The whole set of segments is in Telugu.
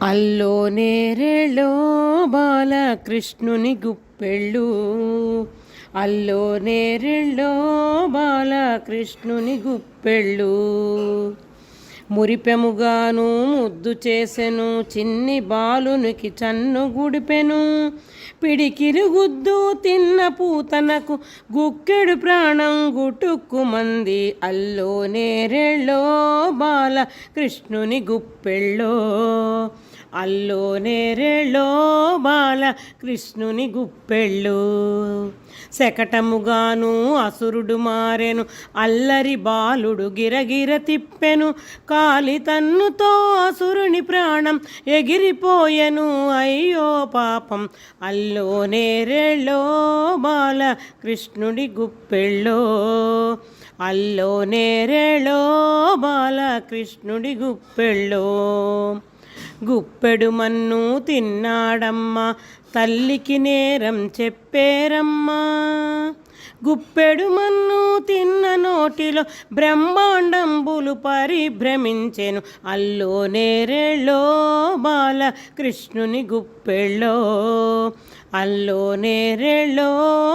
అల్లో నేరేళ్ళో బాలకృష్ణుని గుప్పెళ్ళు, అల్లో నేరేళ్ళో బాలకృష్ణుని గుప్పెళ్ళు. మురిపెముగాను ముద్దు చేసెను, చిన్ని బాలునికి చన్ను గుడిపెను. పిడికిలు గుద్దు తిన్న పూతనకు గుక్కెడు ప్రాణం గుటుక్కుమంది. అల్లో నేరేళ్ళో బాలకృష్ణుని గుప్పెళ్ళో, అల్లో నేరేళ్ళో బాలకృష్ణుని గుప్పెళ్ళు. శకటముగాను అసురుడు మారెను, అల్లరి బాలుడు గిరగిర తిప్పెను. కాలి తన్నుతో అసురుని ప్రాణం ఎగిరిపోయెను, అయ్యో పాపం. అల్లో నేరేళ్ళో బాలకృష్ణుడి గుప్పెళ్ళో, అల్లో నేరేళ్ళో బాలకృష్ణుడి గుప్పెళ్ళో. గుప్పెడు మన్ను తిన్నాడమ్మా, తల్లికి నేరం చెప్పేరమ్మా. గుప్పెడు మన్ను తిన్న నోటిలో బ్రహ్మాండంబులు పరిభ్రమించెను. అల్లో నేరేళ్ళో బాలకృష్ణుని గుప్పెళ్ళో, అల్లో నేరేళ్ళో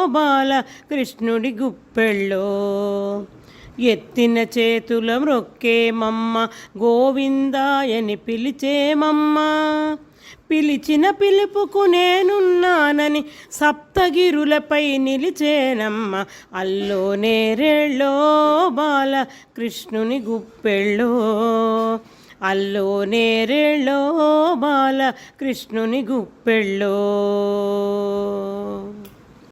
బాలకృష్ణుడి గుప్పెళ్ళో. ఎత్తిన చేతుల మ్రొక్కేమమ్మ, గోవిందాయని పిలిచేమమ్మ. పిలిచిన పిలుపుకు నేనున్నానని సప్తగిరులపై నిలిచేనమ్మ. అల్లో నేరేళ్ళో బాలకృష్ణుని గుప్పెళ్ళో, అల్లో నేరేళ్ళో బాలకృష్ణుని గుప్పెళ్ళో.